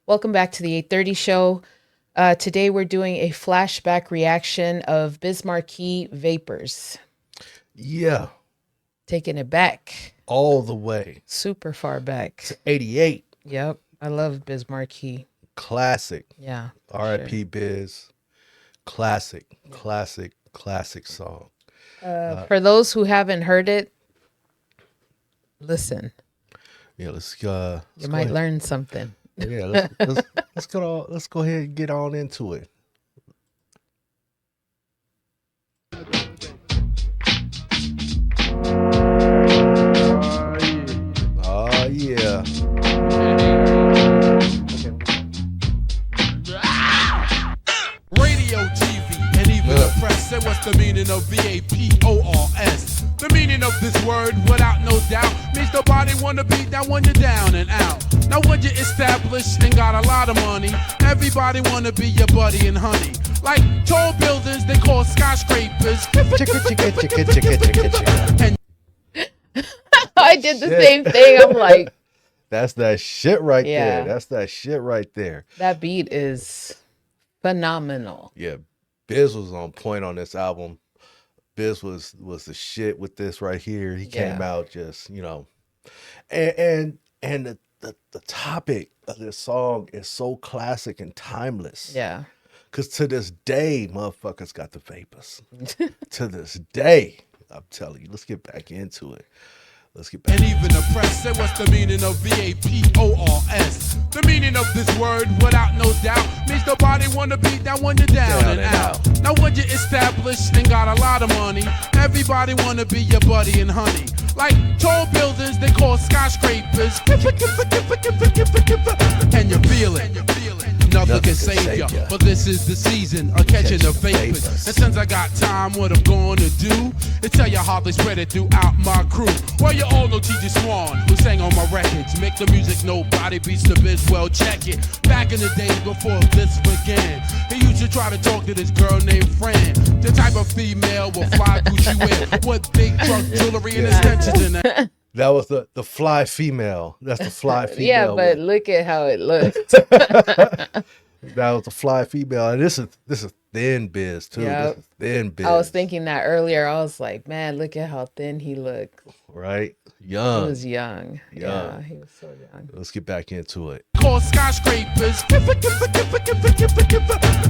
Welcome back to the 8:30 show. Today we're doing a flashback reaction of Biz Markie Vapors. Yeah, Taking it back. all the way. Super far back. It's 88. Yep. I love Biz Markie. Classic. Yeah. R.I.P. Biz. Classic song. For those who haven't heard it, listen. Yeah, let's You might learn something. Yeah, let's go ahead and get on into it. Oh yeah. Radio, TV, and even the press say what's the meaning of VAPORS. The meaning of this word, without no doubt, means nobody wanna be down when you're down and out. Now when you're established and got a lot of money, everybody wanna be your buddy and honey. Like tall buildings they call skyscrapers. And I did the same thing. I'm like, That's that shit right Yeah. there. That's that shit right there. that beat is phenomenal. Yeah, Biz was on point on this album. Biz was the shit with this right here. He came Yeah. out just, and the topic of this song is so classic and timeless. Yeah. Cause to this day, motherfuckers got the vapors. To this day, I'm telling you. Let's get back into it. And even the press say what's the meaning of VAPORS. The meaning of this word, without no doubt, means nobody wanna be down when you're down and out. Now when you're established and got a lot of money, everybody wanna be your buddy and honey. Like tall buildings they call skyscrapers. And you feel it. Nothing can save ya, but this is the season of catching the vapors. And since I got time, what I'm gonna do is tell you how they spread it throughout my crew. Well, you all know TJ Swan, who sang on my records. Make the music nobody beats the biz, well, check it. Back in the days before this began, he used to try to talk to this girl named Fran. The type of female with fly Gucci wear, with big trunk jewelry and extensions in that. That was the fly female. That's the fly female. Yeah, but look at how it looked. That was the fly female. And this is thin Biz too. Yep. This is thin Biz. I was thinking that earlier. I was like, man, look at how thin he looked. right? He Young. was young. Young. Yeah, he was so young. Let's get back into it. Called skyscrapers.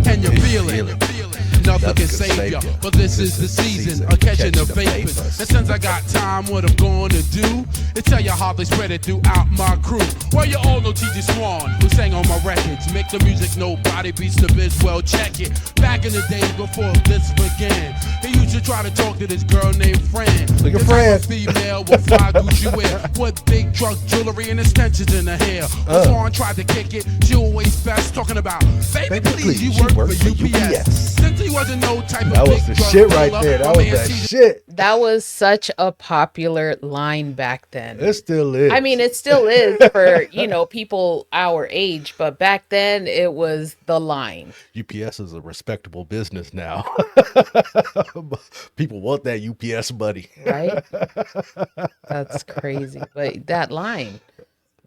And you feel it. Nothing can save ya, but this is the season of catching the vapors. And since I got time, what I'm gonna do is tell you how they spread it throughout my crew. Well, you all know TJ Swan, who sang on my records. Make the music nobody beats the biz, well, check it. Back in the days before this began, he used to try to talk to this girl named Fran. Look at The type Fran. of female with fly Gucci wear, with big truck jewelry and extensions in her hair. Swan tried to kick it, she always best talking about, baby, please, you work for UPS. Since he wasn't no type of That big was the drug shit right dealer, there. my That was man that TJ shit. That was such a popular line back then. It still is. I mean, it still is for, people our age, but back then it was the line. UPS is a respectable business now. People want that UPS money. Right? That's crazy. But that line.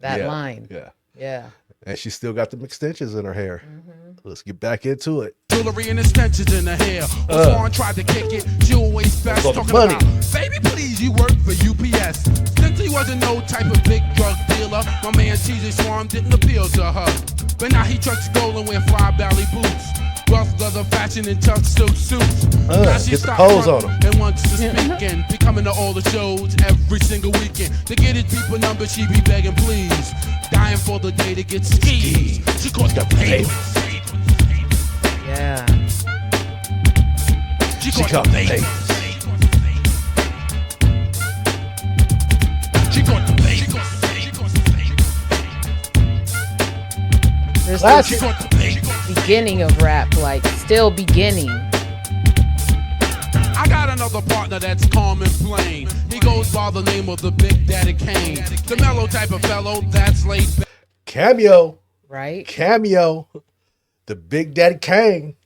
Yeah. Yeah. And she still got them extensions in her hair. Mm-hmm. Let's get back into it. jewelry and extensions in her hair. Swan tried to kick it, she always best That's all talking the money. about, baby, please, you work for UPS. Since he wasn't no type of big drug dealer, my man TJ Swan didn't appeal to her. But now he trucks gold and wear fly belly boots. Wealth, leather, fashion, and tuck silk suits. Now she get the stopped pose on running and wants to speak and be coming to all the shows every single weekend. To get his people number, she be begging please. Dying for the day to get skis. She caught the paper. Yeah. She caught the paper. She caught the paper. There's Classic. She caught the paper. the beginning of rap, like still beginning. I got another partner that's calm and plain. He goes by the name of the Big Daddy Kane. The mellow type of fellow that's laid back. Cameo. Right? Cameo. The Big Daddy Kane.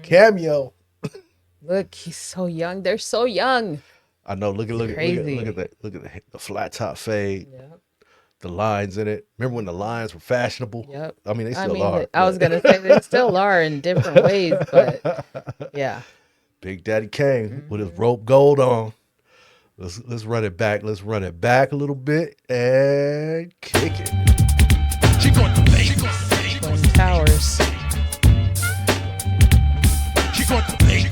Cameo. Look, he's so young. They're so young. I know. Look at Crazy. that. Look at the flat top fade. Yep. the lines in it. Remember when the lines were fashionable? Yep. I mean, they still are. I was gonna say they still are in different ways, but yeah. Big Daddy Kane with his rope gold on. Let's run it back. Let's run it back a little bit and kick it. She got the bass. Twin Towers. She got the bass.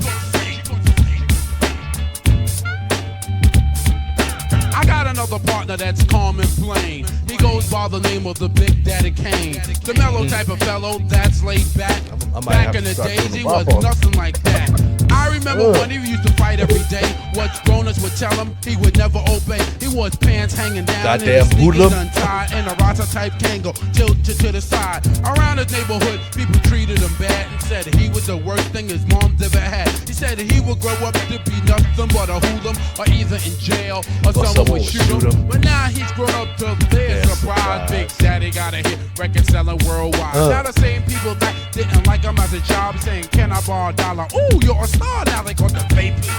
I got another partner that's calm and plain. He goes by the name of the Big Daddy Kane. The mellow type of fellow that's laid back. Back in the days, he was nothing like that. I remember when he used to fight every day. What grown-ups would tell him, he would never obey. He wore his pants hanging down, goddamn and his sneakers hoodlum. untied, and a Rasta-type Kango tilted to the side. Around his neighborhood, people treated him bad and said he was the worst thing his mom's ever had. He said he would grow up to be nothing but a hoodlum, or either in jail or someone would shoot him. But now he's grown up to their surprise. Big Daddy got a hit record selling worldwide. Now the same people that didn't like him as a job saying, can I borrow a dollar? Ooh, you're a star now. They caught the vapors.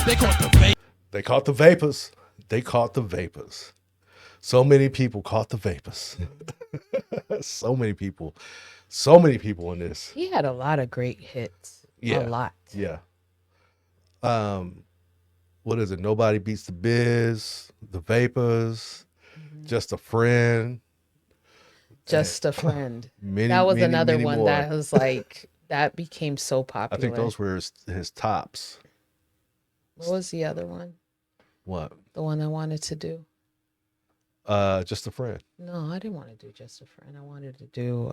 They caught the vapors. They caught the vapors. They caught the vapors. So many people caught the vapors. So many people. So many people in this. He had a lot of great hits. Yeah. A lot. Yeah. What is it? Nobody Beats the Biz, The Vapors, Just a Friend. Just a Friend. Many, That was many, another many one more. that was like, that became so popular. I think those were his tops. What was the other one? What? The one I wanted to do? Just a Friend. No, I didn't want to do Just a Friend. I wanted to do,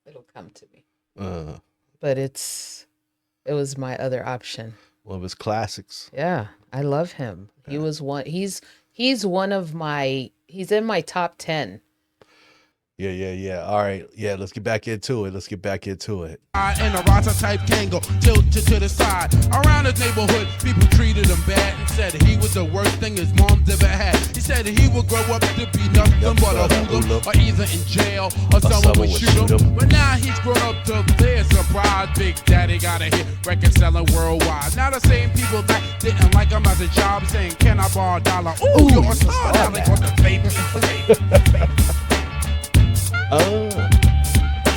it'll come to me. But it was my other option. One of his classics. Yeah, I love him. He was one. He's one of my. He's in my top 10. Yeah. All right. Yeah, let's get back into it. And a Rasta type Kango tilted to the side. Around his neighborhood, people treated him bad and said he was the worst thing his mom's ever had. He said he would grow up to be nothing but a hoodlum, or either in jail or someone would shoot him. But now he's grown up to their surprise. Big Daddy got a hit record selling worldwide. Now the same people that didn't like him as a job saying, can I borrow a dollar? Ooh, you're a star now. They caught the vapors.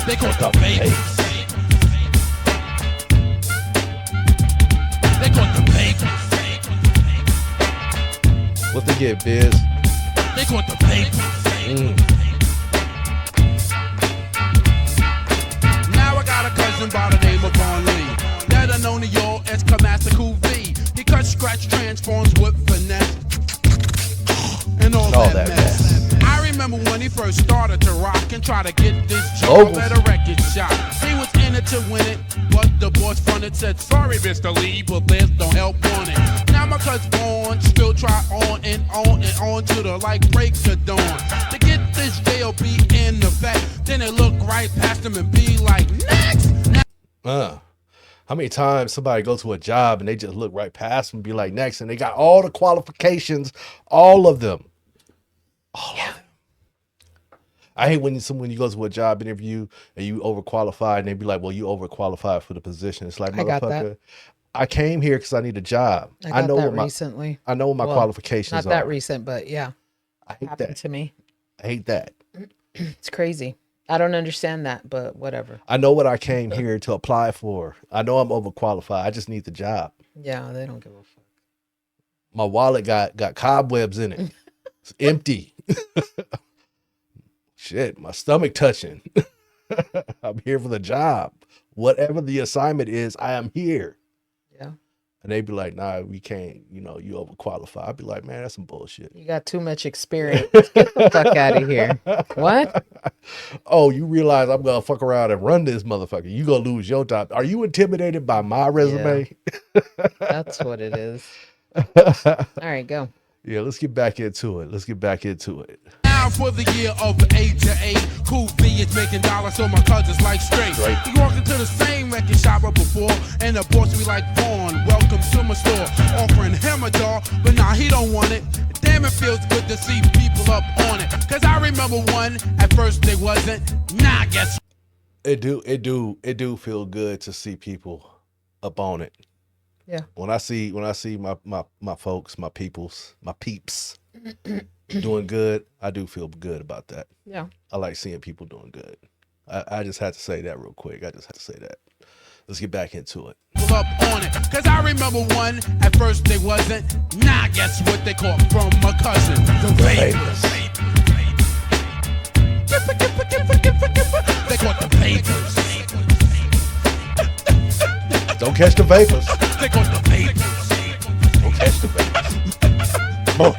They caught the vapors. They caught the vapors. What they get, Biz? They caught the vapors. Now I got a cousin by the name of Von Lee, better known to y'all as Master Cool V. He cuts, scratch, transforms with finesse, and all that mess. I remember when he first started to rock and try to get this job at a record shop. He was in it to win it, but the boss fronted said, sorry, Mr. Lee, but there's no help on it. Now my cousin Vaughn still try on and on and on to the like break of dawn to get this J.O.B. in effect. Then they look right past him and be like, next. How many times somebody goes to a job and they just look right past them and be like, next, and they got all the qualifications, all of them. All of them. I hate when you go to a job interview and you overqualified and they be like, well, you overqualified for the position. It's like, motherfucker, I came here because I need a job. I know that recently. I know what my qualifications are. Not that recent, but yeah. I hate happened that. to me. I hate that. It's crazy. I don't understand that, but whatever. I know what I came here to apply for. I know I'm overqualified. I just need the job. Yeah, they don't give a fuck. My wallet got cobwebs in it. It's empty. Shit, my stomach touching. I'm here for the job. Whatever the assignment is, I am here. Yeah. And they'd be like, nah, we can't, you overqualified. I'd be like, man, that's some bullshit. You got too much experience. Get the fuck out of here. What? Oh, you realize I'm going to fuck around and run this motherfucker. You going to lose your job. Are you intimidated by my resume? Yeah. That's what it is. All right, go. Yeah, let's get back into it. Now for the year of 8 to 8, Cool V is making dollars, so my cousins like straight. He walked into the same record shop up before, and the boss be like, Vaughn, welcome to my store, offering him a doll, but nah, he don't want it. Damn, it feels good to see people up on it, cause I remember one, at first they wasn't, nah, guess it do feel good to see people up on it. Yeah. When I see my folks, my peoples, my peeps doing good, I do feel good about that. Yeah. I like seeing people doing good. I just had to say that real quick. I just had to say that. Let's get back into it. Pull up on it, cause I remember one. At first they wasn't. Now guess what they caught from my cousin? The Vapors. They caught the Vapors. Don't catch the vapors. They caught the Vapors. Don't catch the vapors. Come on.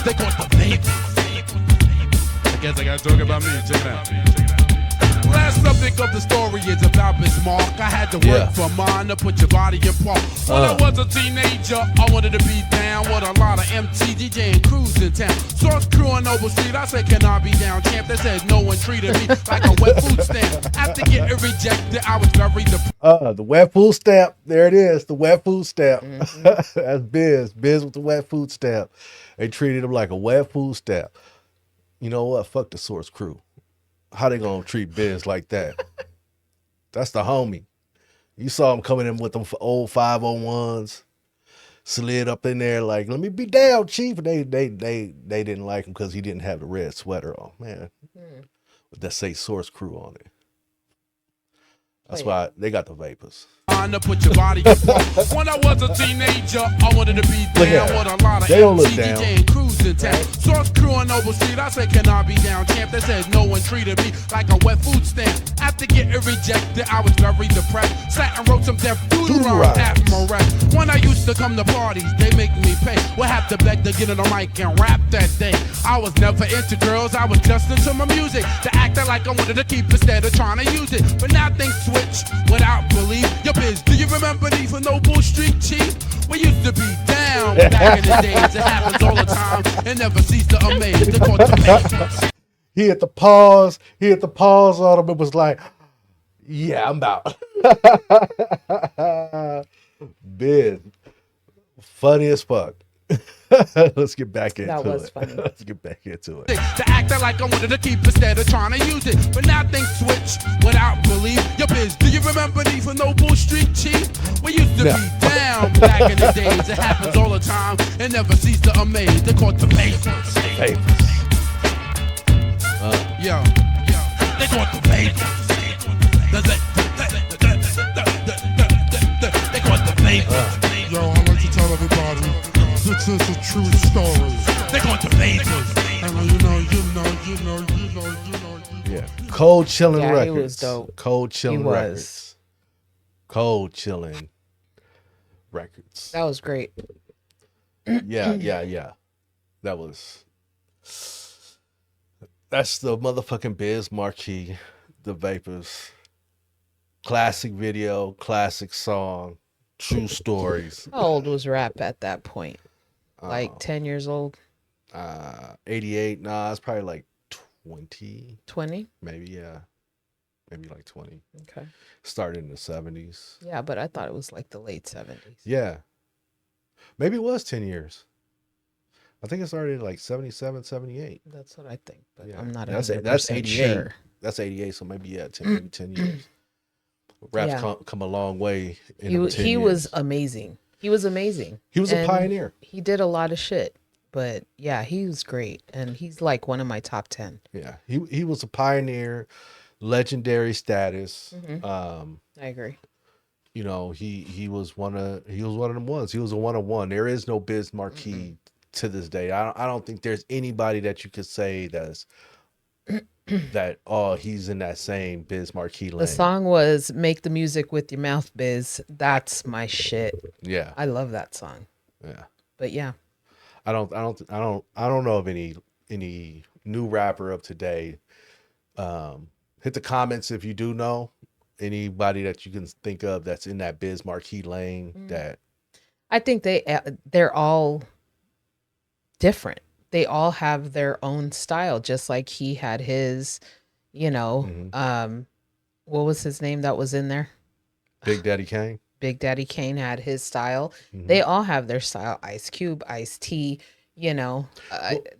They caught the Vapors. I guess I gotta talk about me. Check it out. Last subject of the story is about Biz Markie. I had to work for mine to put your body in park. When I was a teenager, I wanted to be down with a lot of MT, DJ, and crews in town. Source crew on Noble Street, I said, can I be down, champ? They said no one treated me like a wet food stamp. After getting rejected, I was very depressed. The wet food stamp. There it is. The wet food stamp. That's Biz. Biz with the wet food stamp. They treated him like a wet food stamp. You know what? Fuck the Source crew. How they gonna treat Biz like that? That's the homie. You saw him coming in with them old 501s, slid up in there like, let me be down, chief. And they didn't like him because he didn't have the red sweater on, man. That say Source crew on it. That's why they got the vapors. To put your body in park. When I was a teenager, I wanted to be down with a lot of DJ and crews in town. Source crew on Noble Street, I said, can I be down, champ? They said no one treated me like a wet food stamp. After getting rejected, I was very depressed. Sat and wrote some death doodle rhymes at my rap. When I used to come to parties, they make me pay. Would have to beg to get on the mic and rap that day. I was never into girls, I was just into my music. To acting like I wanted to keep instead of trying to use it. But now things switch without belief. Your biz, do you remember these for Noble Street, chief? We used to be down back in the days. It happens all the time. It never ceased to amaze. They caught the Vapors. He hit the pause. He hit the pause on him. It was like, yeah, I'm out. Biz, funny as fuck. Let's get back into it. That was funny. Let's get back into it. To act like I wanted to keep instead of trying to use it. But now things switch without belief. Your biz, do you remember these for Noble Street, chief? We used to be down back in the days. It happens all the time. It never ceased to amaze. They caught the Vapors. Yo. They caught the Vapors. They caught the Vapors. Yo, I like to tell everybody, this is a true story. They caught the Vapors. And you know. Yeah, Cold Chillin' Yeah, Records. he was dope. Cold Chillin' He was. Records. Cold Chillin' Records. That was great. Yeah. That's the motherfucking Biz Markie, the Vapors. Classic video, classic song, true stories. How old was rap at that point? Like 10 years old? 88. Nah, it's probably like 20. 20? Maybe, yeah. Maybe like 20. Okay. Started in the 70s. Yeah, but I thought it was like the late 70s. Yeah. Maybe it was 10 years. I think it started like 77, 78. That's what I think, but Yeah. I'm not That's 100% 88. sure. That's 88, so maybe, yeah, 10 years. Rap's Yeah. come a long way in them 10 He years. was amazing. He was amazing. He was a And pioneer. He did a lot of shit, but yeah, he was great. And he's like one of my top 10. Yeah. He was a pioneer, legendary status. I agree. You know, he was one of them ones. He was a one-on-one. There is no Biz Markie to this day. I don't think there's anybody that you could say that's he's in that same Biz Markie lane. The song was "Make the Music with Your Mouth, Biz." That's my shit. Yeah. I love that song. Yeah. But yeah, I don't know of any new rapper of today. Hit the comments if you do know anybody that you can think of that's in that Biz Markie lane. That I think they're all different. They all have their own style, just like he had his, what was his name that was in there? Big Daddy Kane. Big Daddy Kane had his style. They all have their style. Ice Cube, Ice-T,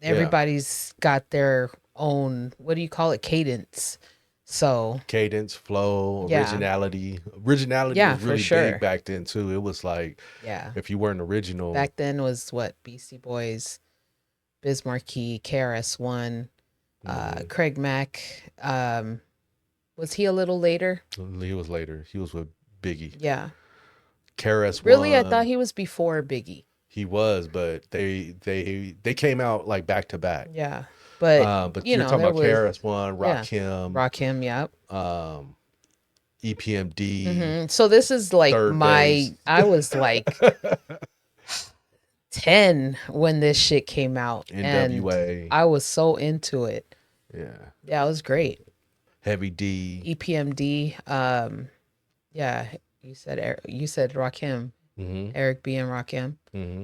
everybody's got their own, what do you call it? Cadence. So cadence, flow, Yeah. originality Yeah, was for really sure. big back then too. It was like, yeah, if you weren't original, back then was what Beastie Boys, Biz Markie, KRS-One, Craig Mack. Was he a little later? he was later. He was with Biggie. Yeah. KRS Really, I One. thought he was before Biggie. He was, but they came out like back to back. Yeah. But, But you you're know, talking there about was KRS One, yeah. Rakim, Rakim, yep. EPMD, So this is like Third Base. I was like 10 when this shit came out. NWA. And I was so into it. Yeah. Yeah, it was great. Heavy D. EPMD. Yeah, you said Rakim. Eric B and Rakim.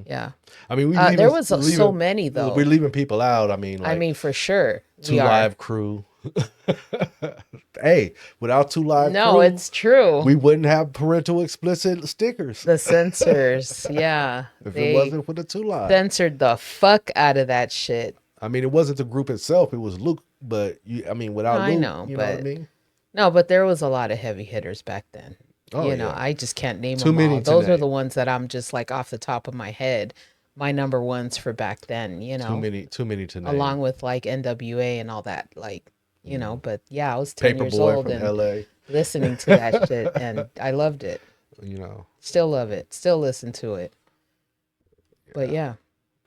Yeah. I mean, There was so many though. We're leaving people out. I mean, like, for sure. Two Live Crew. Hey, without Two Live Crew, No, it's true. we wouldn't have parental explicit stickers. The censors, yeah. If They it wasn't for the Two Live. censored the fuck out of that shit. I mean, it wasn't the group itself. It was Luke. But without Luke, I know, you know what I mean? No, but there was a lot of heavy hitters back then. Oh, you know, yeah. I just can't name Too them many all. to Those are name. the ones that I'm just like off the top of my head. My number ones for back then, you know. Too many to name. Along with like NWA and all that, like, you know. But yeah, I was 10 years Paperboy old from and LA. listening to that shit, and I loved it. You know. Still love it. Still listen to it. But yeah.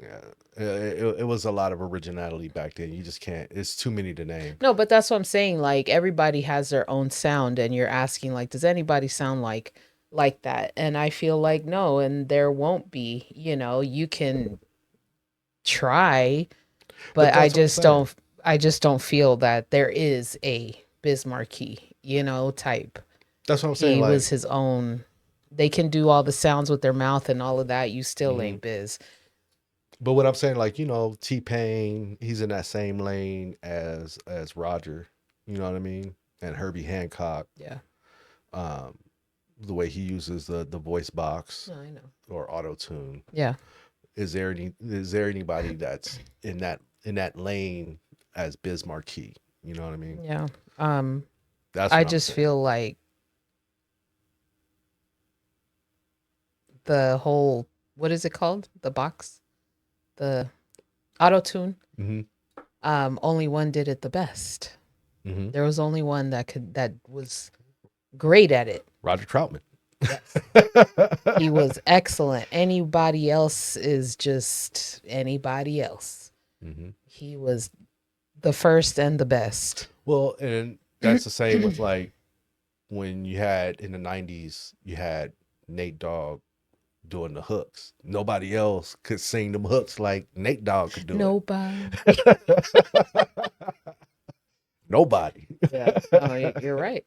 Yeah. It was a lot of originality back then. You just can't. It's too many to name. No, but that's what I'm saying. Like everybody has their own sound, and you're asking like, does anybody sound like that? And I feel like no, and there won't be. You know, you can try, but I just don't. I just don't feel that there is a Biz Markie, you know, type. That's what I'm saying. He Like, was his own. They can do all the sounds with their mouth and all of that. You still ain't Biz. but what I'm saying, like, you know, T-Pain, he's in that same lane as Roger. You know what I mean? And Herbie Hancock. Yeah. The way he uses the voice box I know. or auto tune. Yeah. Is there anybody that's in that lane as Biz Markie? You know what I mean? Yeah. That's I what I'm just saying. feel like the whole, what is it called? The box, the auto tune. Only one did it the best. There was only one that was great at it. Roger Troutman. Yes. He was excellent. Anybody else is just anybody else. He was the first and the best. Well, and that's the same with like when you had in the 90s, you had Nate Dogg doing the hooks. Nobody else could sing them hooks like Nate Dogg could do Nobody. Nobody. Yeah. Oh, you're right.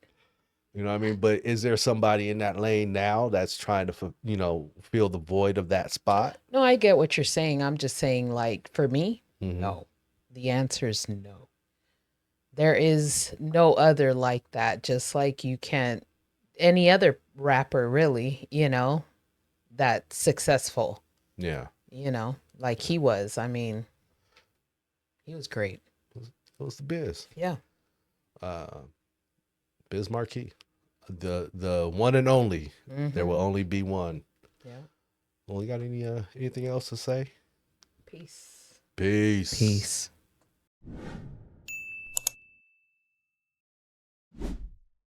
You know what I mean? But is there somebody in that lane now that's trying to, you know, fill the void of that spot? No, I get what you're saying. I'm just saying, like, for me, no. The answer is no. There is no other like that. Just like you can't, any other rapper, really, you know, that's successful. Yeah. You know, like he was. I mean, he was great. It was the Biz. Yeah. Biz Markie. The one and only. There will only be one. Yeah. Well, you got anything else to say? Peace. Peace. Peace.